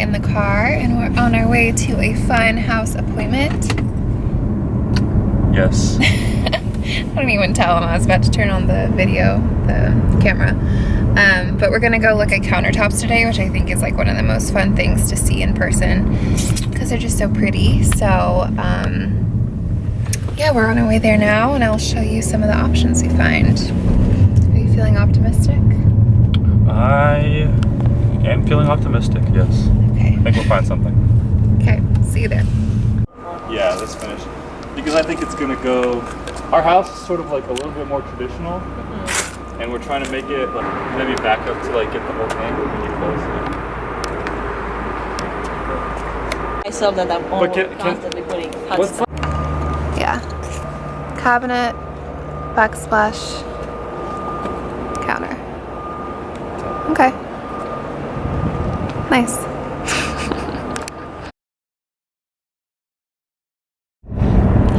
in the car and we're on our way to a fun house appointment. Yes. I don't even tell them I was about to turn on the video, the camera. But we're gonna go look at countertops today, which I think is like one of the most fun things to see in person because they're just so pretty. So yeah, we're on our way there now and I'll show you some of the options we find. Are you feeling optimistic? I am feeling optimistic, yes. Okay. I think we'll find something. Okay, see you there. Yeah, let's finish. Because I think it's gonna go, our house is sort of like a little bit more traditional, and we're trying to make it like maybe back up to like get the whole thing when you close it. I saw that I'm constantly putting hot stuff. Yeah. Cabinet, backsplash, counter. Okay. Nice.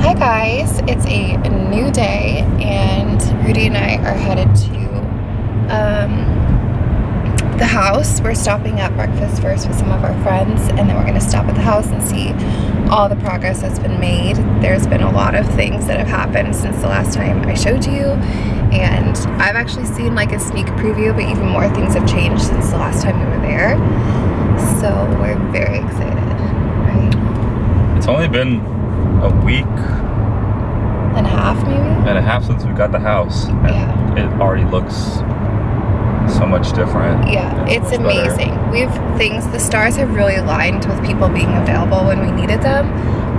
Hi guys, it's a new day and Rudy and I are headed to the house. We're stopping at breakfast first with some of our friends and then we're going to stop at the house and see all the progress that's been made. There's been a lot of things that have happened since the last time I showed you, and I've actually seen like a sneak preview, but even more things have changed since the last time we were there. So we're very excited, right? It's only been a week And a half maybe? and a half since we got the house. And Yeah. it already looks so much different. Yeah, it's much better. amazing. The stars have really aligned with people being available when we needed them.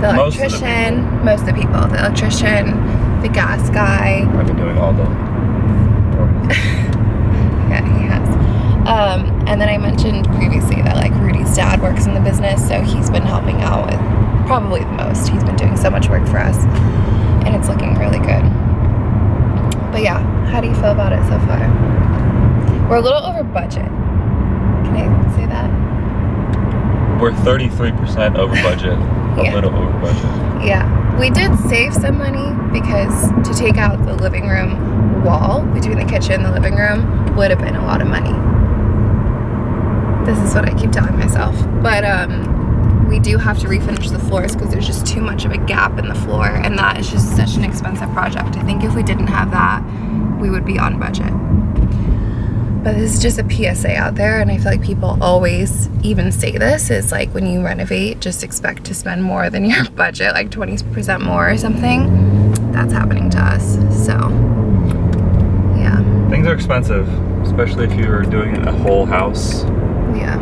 The electrician, most of the people, the electrician, the gas guy. I've been doing all the Yeah, he has. And then I mentioned previously that like Rudy's dad works in the business, so he's been helping out with probably the most. He's been doing so much work for us, and it's looking really good. But yeah, how do you feel about it so far? We're a little over budget. Can I say that? We're 33% over budget, a Yeah. little over budget. Yeah, we did save some money because to take out the living room wall between the kitchen and the living room would have been a lot of money. This is what I keep telling myself. But we do have to refinish the floors because there's just too much of a gap in the floor, and that is just such an expensive project. I think if we didn't have that, we would be on budget. But this is just a PSA out there, and I feel like people always even say this, is like when you renovate, just expect to spend more than your budget, like 20% more or something. That's happening to us, so yeah. Things are expensive, especially if you're doing a whole house. Yeah.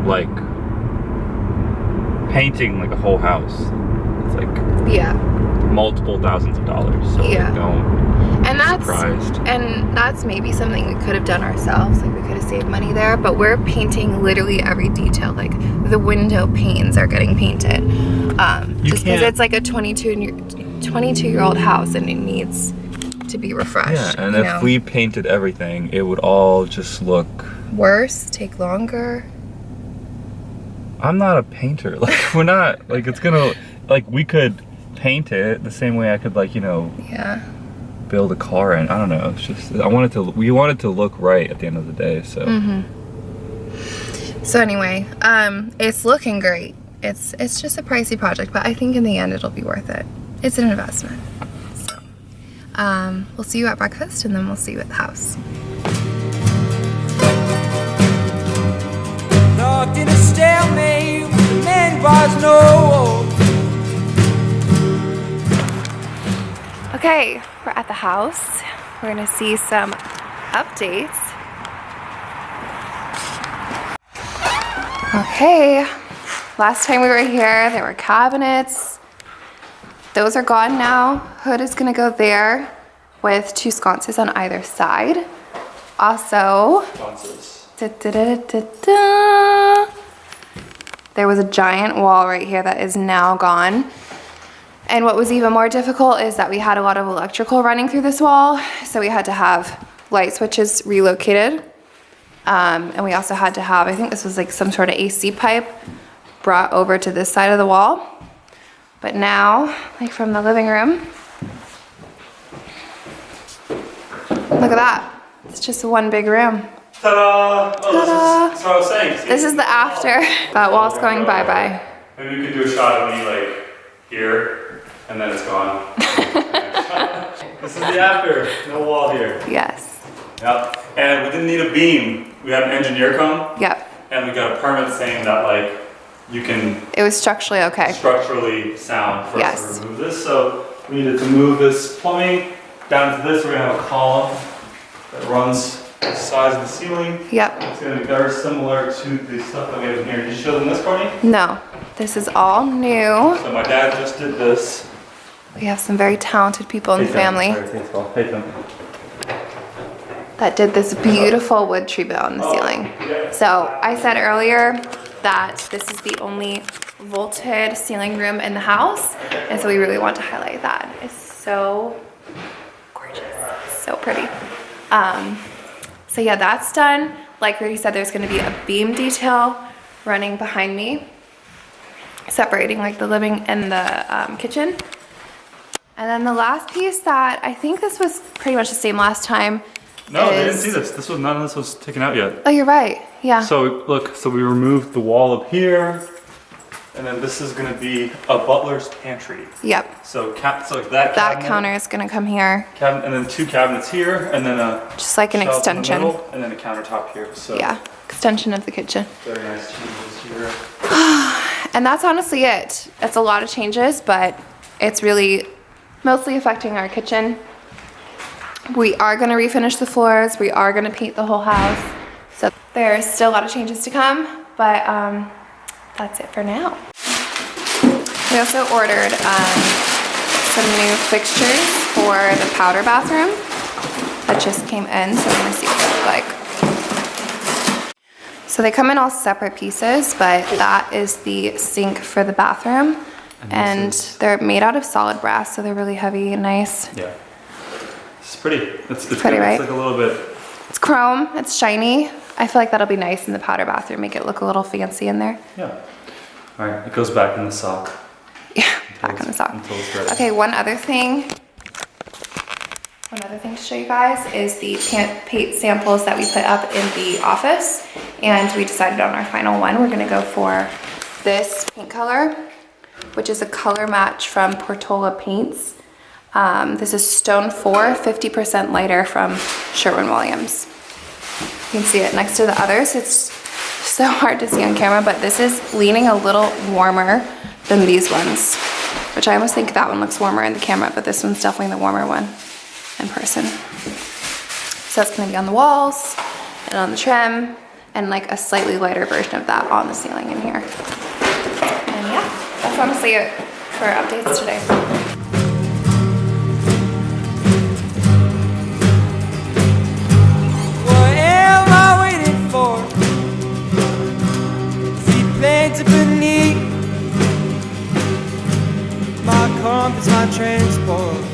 Like painting like a whole house. It's like Yeah. multiple thousands of dollars. So Yeah. And surprised. that's maybe something we could have done ourselves, like we could have saved money there, but we're painting literally every detail. Like the window panes are getting painted. Just because it's like a 22-year-old house and it needs to be refreshed. Yeah, and if we painted everything, it would all just look worse, take longer. I'm not a painter. Like we're not like it's gonna like we could paint it the same way I could like, you know, Yeah. build a car in. I don't know. It's just we want it to look right at the end of the day. So So anyway, it's looking great. It's just a pricey project, but I think in the end it'll be worth it. It's an investment. So we'll see you at breakfast and then we'll see you at the house. Locked in a stalemate with the man bars no. Okay, we're at the house. We're gonna see some updates. Okay, last time we were here, there were cabinets. Those are gone now. Hood is gonna go there with 2 sconces on either side. Also, there was a giant wall right here that is now gone. And what was even more difficult is that we had a lot of electrical running through this wall, so we had to have light switches relocated. And we also had to have, I think this was like some sort of AC pipe brought over to this side of the wall. But now, like from the living room, look at that. It's just one big room. Ta-da! Oh, Ta-da! this is what I was saying. See? This is the after. That wall's going bye-bye. Maybe we could do a shot of me like here, and then it's gone. This is the after. No wall here. Yes. Yep. And we didn't need a beam. We had an engineer come. Yep. And we got a permit saying that like you can. It was structurally okay. Structurally sound for Yes. us to remove this. So we needed to move this plumbing down to this. We're gonna have a column that runs the size of the ceiling. Yep. It's gonna be very similar to the stuff that we have in here. Did you show them this, Courtney? No, this is all new. So my dad just did this. We have some very talented people in the family that did this beautiful wood tree bill in the ceiling. So I said earlier that this is the only vaulted ceiling room in the house, and so we really want to highlight that. It's so gorgeous, so pretty. So yeah, that's done. Like Rudy said, there's gonna be a beam detail running behind me, separating like the living and the kitchen. And then the last piece that, I think this was pretty much the same last time. No, they didn't see this. None of this was taken out yet. Oh, you're right, yeah. So look, so we removed the wall up here, and then this is gonna be a butler's pantry. Yep, So, so that that cabinet, counter is gonna come here, and then 2 cabinets here, and then a just like an shelf in the extension. middle, and then a countertop here. So Yeah, extension of the kitchen. very nice changes here. And that's honestly it. It's a lot of changes, but it's really mostly affecting our kitchen. We are gonna refinish the floors. We are gonna paint the whole house. So there's still a lot of changes to come, but that's it for now. We also ordered some new fixtures for the powder bathroom that just came in, so we're gonna see what they look like. So they come in all separate pieces, but that is the sink for the bathroom. And they're made out of solid brass, so they're really heavy and nice. Yeah. It's pretty. It's pretty, good. right? It's like a little bit. It's chrome, it's shiny. I feel like that'll be nice in the powder bathroom, make it look a little fancy in there. Yeah. All right, it goes back in the sock. Yeah, back on the sock. Until it's ready. Okay, one other thing to show you guys is the paint samples that we put up in the office. And we decided on our final one. We're gonna go for this paint color, which is a color match from Portola Paints. This is Stone 4, 50% lighter from Sherwin-Williams. You can see it next to the others. It's so hard to see on camera, but this is leaning a little warmer than these ones, which I almost think that one looks warmer in the camera, but this one's definitely the warmer one in person. So that's gonna be on the walls and on the trim, and like a slightly lighter version of that on the ceiling in here. And yeah, that's honestly it for updates today. What am I waiting for? Feet planted beneath my compass, my transport.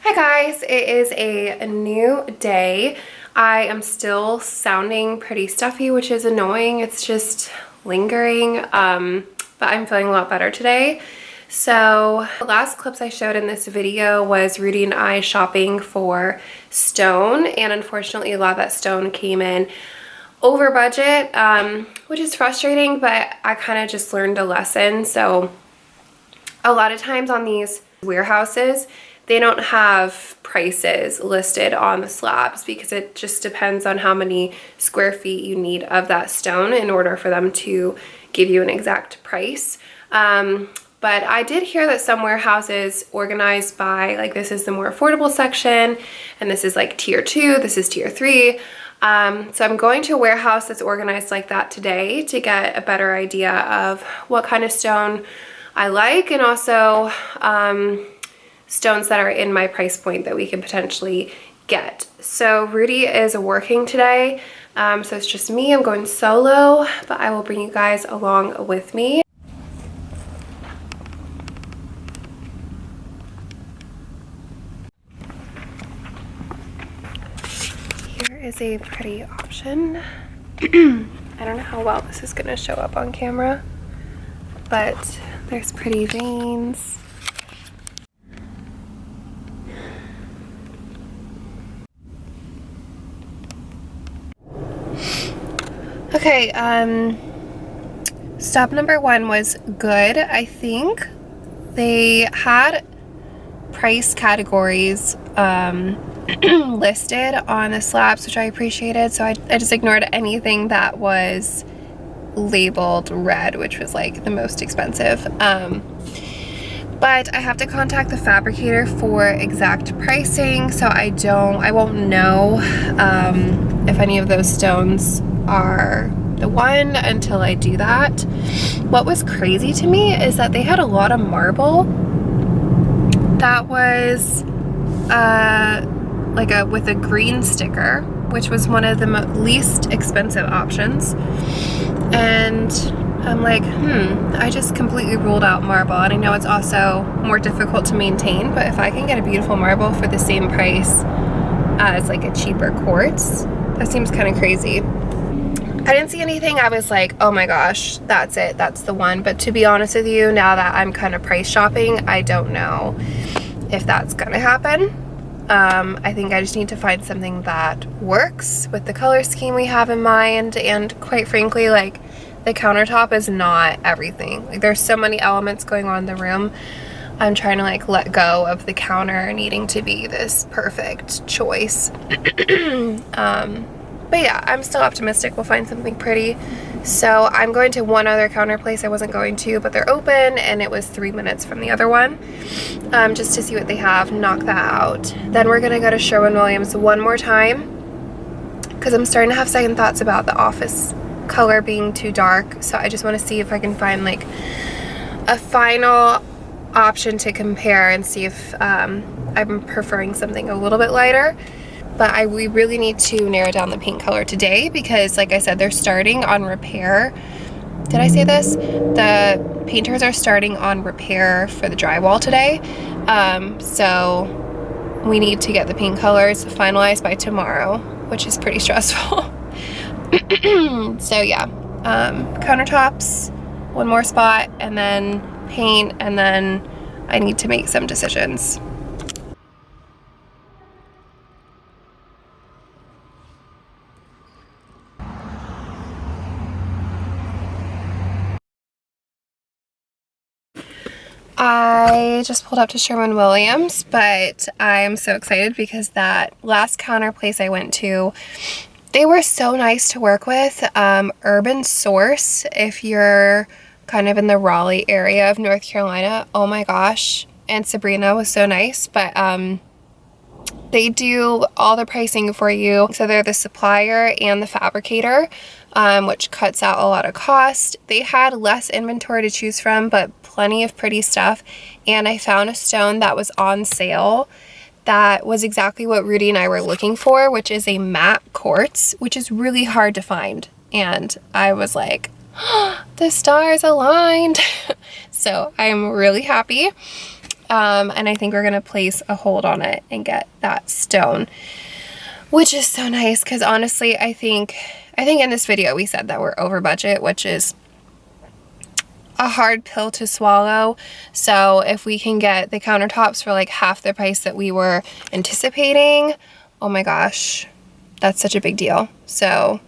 Hi guys, it is a new day. I am still sounding pretty stuffy, which is annoying. It's just lingering, but I'm feeling a lot better today. So the last clips I showed in this video was Rudy and I shopping for stone, and unfortunately a lot of that stone came in over budget, which is frustrating, but I kind of just learned a lesson. So a lot of times on these warehouses, they don't have prices listed on the slabs because it just depends on how many square feet you need of that stone in order for them to give you an exact price. But I did hear that some warehouses organized by, like, this is the more affordable section, and this is like tier 2, this is tier 3. So I'm going to a warehouse that's organized like that today to get a better idea of what kind of stone I like, and also stones that are in my price point that we can potentially get. So Rudy is working today, so it's just me. I'm going solo, but I will bring you guys along with me. Here is a pretty option. I don't know how well this is gonna show up on camera, but there's pretty veins. Okay, stop number 1 was good. I think they had price categories listed on the slabs, which I appreciated, so I just ignored anything that was labeled red, which was like the most expensive. But I have to contact the fabricator for exact pricing, so I won't know if any of those stones are the one until I do that. What was crazy to me is that they had a lot of marble that was like with a green sticker, which was one of the least expensive options. And I'm like, I just completely ruled out marble. And I know it's also more difficult to maintain, but if I can get a beautiful marble for the same price as like a cheaper quartz, that seems kind of crazy. I didn't see anything I was like, oh my gosh, that's it, that's the one. But to be honest with you, now that I'm kind of price shopping, I don't know if that's gonna happen. I think I just need to find something that works with the color scheme we have in mind, and quite frankly, like, the countertop is not everything. Like, there's so many elements going on in the room. I'm trying to like let go of the counter needing to be this perfect choice. But yeah, I'm still optimistic we'll find something pretty. So I'm going to one other counter place I wasn't going to, but they're open, and it was 3 minutes from the other one, just to see what they have, knock that out. Then we're gonna go to Sherwin-Williams one more time, because I'm starting to have second thoughts about the office color being too dark. So I just want to see if I can find like a final option to compare and see if I'm preferring something a little bit lighter. But we really need to narrow down the paint color today, because like I said, they're starting on repair. Did I say this? The painters are starting on repair for the drywall today. So we need to get the paint colors finalized by tomorrow, which is pretty stressful. So yeah, countertops, one more spot, and then paint, and then I need to make some decisions. I just pulled up to Sherwin-Williams, but I'm so excited because that last counter place I went to, they were so nice to work with. Urban Source, if you're kind of in the Raleigh area of North Carolina, oh my gosh, and Sabrina was so nice. But they do all the pricing for you. So they're the supplier and the fabricator, which cuts out a lot of cost. They had less inventory to choose from, but plenty of pretty stuff. And I found a stone that was on sale that was exactly what Rudy and I were looking for, which is a matte quartz, which is really hard to find. And I was like, oh, the stars aligned. So I'm really happy. And I think we're gonna place a hold on it and get that stone, which is so nice, because honestly, I think in this video we said that we're over budget, which is a hard pill to swallow. So if we can get the countertops for like half the price that we were anticipating, oh my gosh, that's such a big deal. So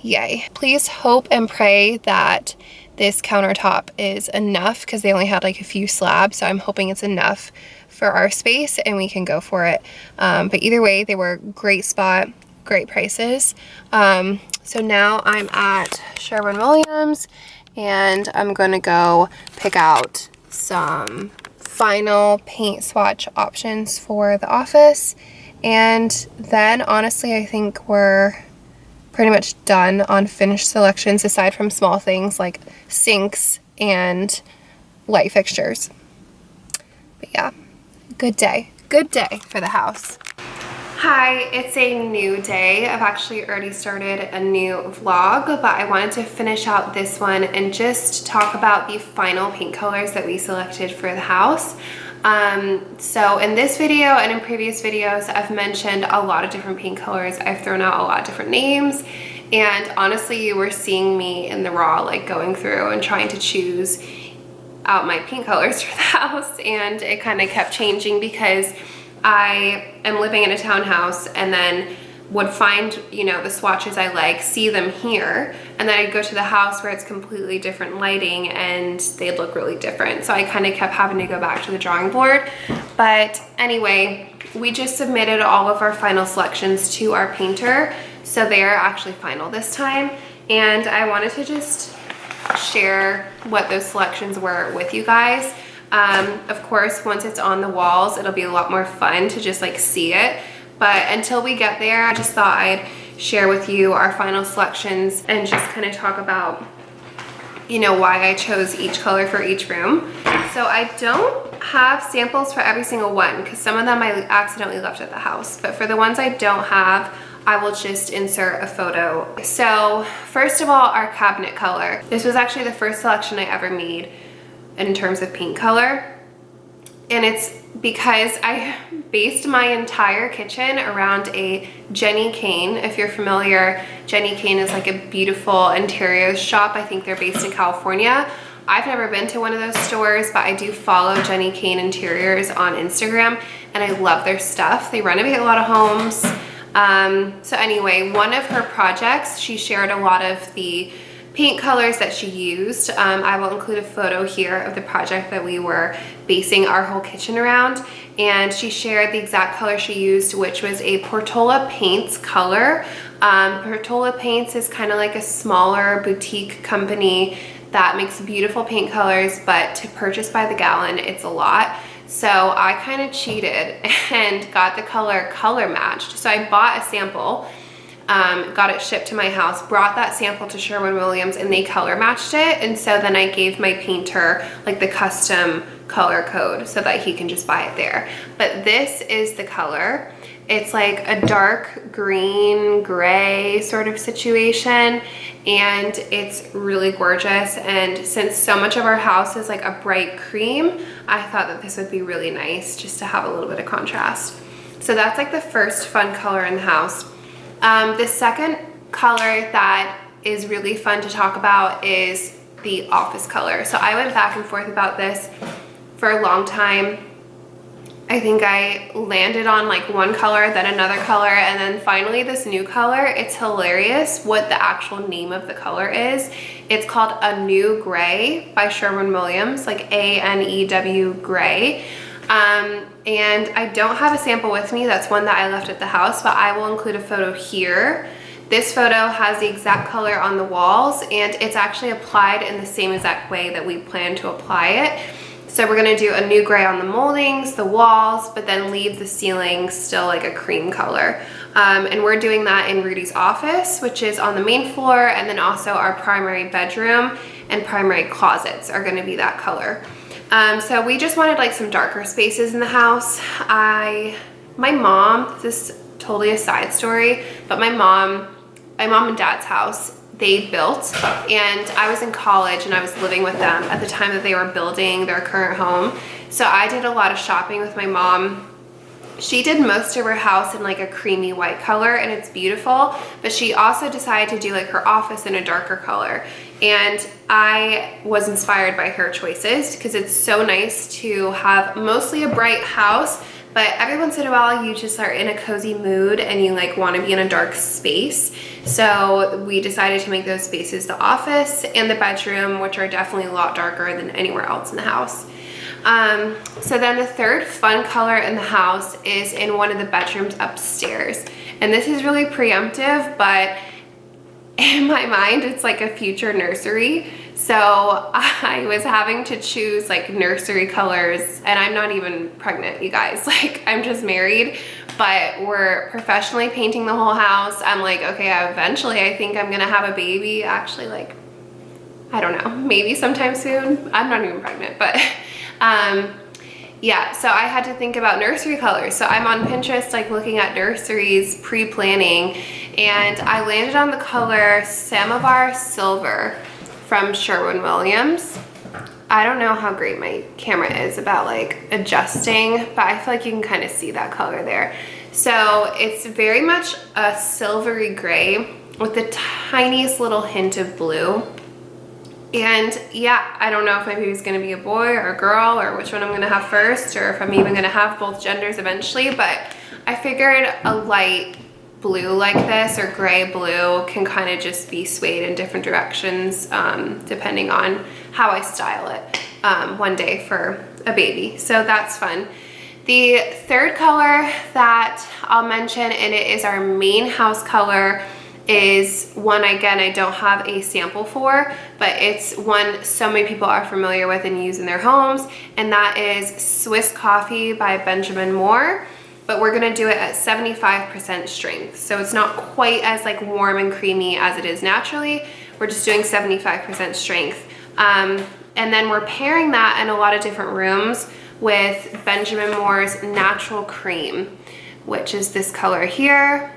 yay. Please hope and pray that this countertop is enough, because they only had like a few slabs, so I'm hoping it's enough for our space and we can go for it. But either way, they were great spot, great prices. So now I'm at Sherwin-Williams, and I'm gonna go pick out some final paint swatch options for the office. And then honestly, I think we're pretty much done on finished selections, aside from small things like sinks and light fixtures. But yeah, good day for the house. Hi, it's a new day. I've actually already started a new vlog, but I wanted to finish out this one and just talk about the final paint colors that we selected for the house. So in this video and in previous videos, I've mentioned a lot of different paint colors. I've thrown out a lot of different names, and honestly, you were seeing me in the raw, like going through and trying to choose out my paint colors for the house, and it kind of kept changing because I am living in a townhouse, and then would find, you know, the swatches I like, see them here, and then I'd go to the house where it's completely different lighting and they'd look really different. So I kind of kept having to go back to the drawing board. But anyway, we just submitted all of our final selections to our painter. So they are actually final this time. And I wanted to just share what those selections were with you guys. Of course, once it's on the walls, it'll be a lot more fun to just like see it. But until we get there, I just thought I'd share with you our final selections and just kind of talk about, you know, why I chose each color for each room. So I don't have samples for every single one because some of them I accidentally left at the house. But for the ones I don't have, I will just insert a photo. So first of all, our cabinet color. This was actually the first selection I ever made in terms of paint color. And it's because I based my entire kitchen around a Jenny Kane. If you're familiar, Jenny Kane is like a beautiful interiors shop. I think they're based in California. I've never been to one of those stores, but I do follow Jenny Kane Interiors on Instagram and I love their stuff. They renovate a lot of homes. So anyway, one of her projects, she shared a lot of the paint colors that she used. I will include a photo here of the project that we were basing our whole kitchen around, and she shared the exact color she used, which was a Portola Paints color. Portola Paints is kind of like a smaller boutique company that makes beautiful paint colors, but to purchase by the gallon, it's a lot. So I kind of cheated and got the color matched. So I bought a sample, got it shipped to my house, brought that sample to Sherwin-Williams, and they color matched it. And so then I gave my painter like the custom color code so that he can just buy it there. But this is the color. It's like a dark green, gray sort of situation, and it's really gorgeous. And since so much of our house is like a bright cream, I thought that this would be really nice just to have a little bit of contrast. So that's like the first fun color in the house. The second color that is really fun to talk about is the office color. So I went back and forth about this for a long time. I think I landed on like one color, then another color, and then finally this new color. It's hilarious what the actual name of the color is. It's called A New Gray by Sherwin-Williams, like A-N-E-W gray. And I don't have a sample with me. That's one that I left at the house, but I will include a photo here. This photo has the exact color on the walls, and it's actually applied in the same exact way that we plan to apply it. So we're gonna do a new gray on the moldings, the walls, but then leave the ceiling still like a cream color. And we're doing that in Rudy's office, which is on the main floor, and then also our primary bedroom and primary closets are gonna be that color. So we just wanted like some darker spaces in the house. My mom, this is totally a side story, but my mom and dad's house, they built, and I was in college and I was living with them at the time that they were building their current home. So I did a lot of shopping with my mom. She did most of her house in like a creamy white color, and it's beautiful, but she also decided to do like her office in a darker color. And I was inspired by her choices because it's so nice to have mostly a bright house, but every once in a while you just are in a cozy mood and you like want to be in a dark space. So we decided to make those spaces the office and the bedroom, which are definitely a lot darker than anywhere else in the house. So then the third fun color in the house is in one of the bedrooms upstairs. And this is really preemptive, but in my mind, it's like a future nursery. So I was having to choose like nursery colors, and I'm not even pregnant, you guys. Like, I'm just married, but we're professionally painting the whole house. I'm like, okay, eventually I think I'm gonna have a baby. Actually, like, I don't know, maybe sometime soon. I'm not even pregnant, but yeah, so I had to think about nursery colors. So I'm on Pinterest, like looking at nurseries, pre-planning, and I landed on the color Samovar Silver from Sherwin-Williams. I don't know how great my camera is about like adjusting, but I feel like you can kind of see that color there. So it's very much a silvery gray with the tiniest little hint of blue. And yeah, I don't know if my baby's gonna be a boy or a girl or which one I'm gonna have first, or if I'm even gonna have both genders eventually, but I figured a light blue like this, or gray blue, can kind of just be swayed in different directions depending on how I style it one day for a baby. So that's fun. The third color that I'll mention, and it is our main house color, is one, again, I don't have a sample for, but it's one so many people are familiar with and use in their homes, and that is Swiss Coffee by Benjamin Moore. But we're gonna do it at 75% strength. So it's not quite as like warm and creamy as it is naturally. We're just doing 75% strength. And then we're pairing that in a lot of different rooms with Benjamin Moore's Natural Cream, which is this color here.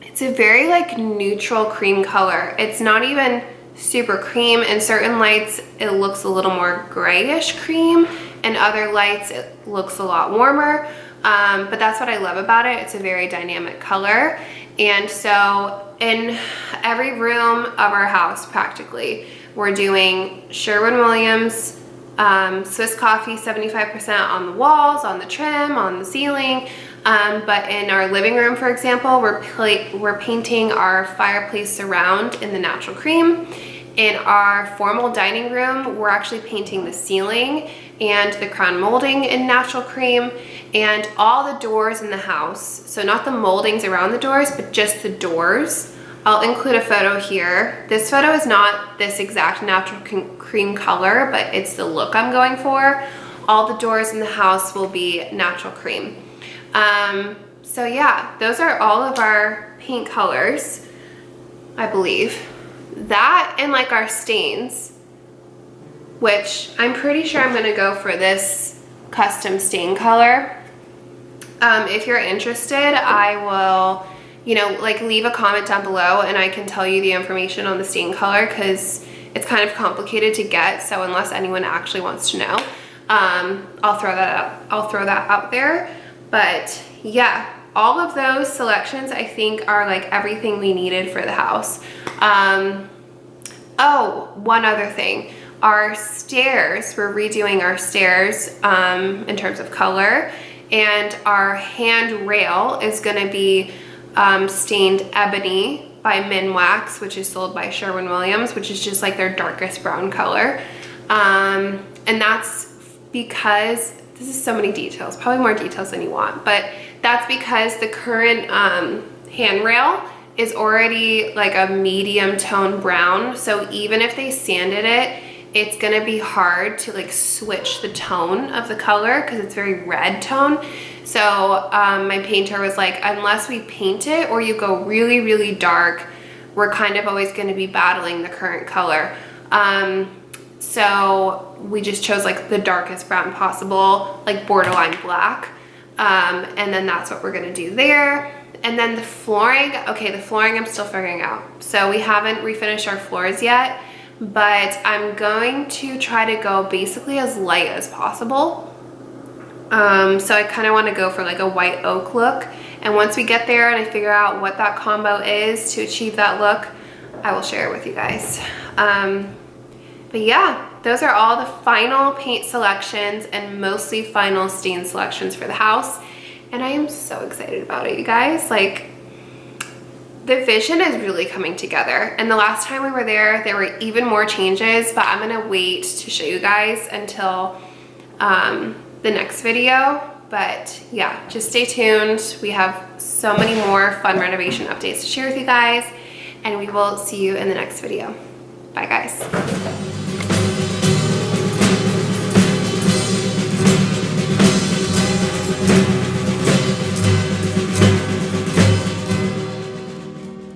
It's a very like neutral cream color. It's not even super cream. In certain lights, it looks a little more grayish cream. In other lights, it looks a lot warmer. But that's what I love about it. It's a very dynamic color. And so in every room of our house, practically, we're doing Sherwin-Williams Swiss Coffee 75% on the walls, on the trim, on the ceiling. But in our living room, for example, we're painting our fireplace surround in the Natural Cream. In our formal dining room, we're actually painting the ceiling and the crown molding in Natural Cream, and all the doors in the house, so not the moldings around the doors, but just the doors. I'll include a photo here. This photo is not this exact Natural Cream color, but it's the look I'm going for. All the doors in the house will be Natural Cream. So yeah, those are all of our paint colors, I believe. That and like our stains, which I'm pretty sure I'm gonna go for this custom stain color. If you're interested, I will, you know, like leave a comment down below and I can tell you the information on the stain color, because it's kind of complicated to get. So unless anyone actually wants to know, I'll throw that out there. But yeah, all of those selections I think are like everything we needed for the house. Oh, one other thing. Our stairs, we're redoing our stairs in terms of color, and our handrail is gonna be stained ebony by Min Wax, which is sold by Sherwin-Williams, which is just like their darkest brown color. And that's because, this is so many details, probably more details than you want, but that's because the current handrail is already like a medium tone brown. So even if they sanded it, it's gonna be hard to like switch the tone of the color because it's very red tone. So my painter was like, unless we paint it or you go really, really dark, we're kind of always gonna be battling the current color. So we just chose like the darkest brown possible, like borderline black. And then that's what we're gonna do there. And then the flooring, okay, the flooring I'm still figuring out. So we haven't refinished our floors yet, but I'm going to try to go basically as light as possible. So I kind of want to go for like a white oak look. And once we get there and I figure out what that combo is to achieve that look, I will share it with you guys. But yeah, those are all the final paint selections and mostly final stain selections for the house. And I am so excited about it, you guys. Like, the vision is really coming together. And the last time we were there were even more changes, but I'm gonna wait to show you guys until the next video. But yeah, just stay tuned. We have so many more fun renovation updates to share with you guys, and we will see you in the next video. Bye, guys.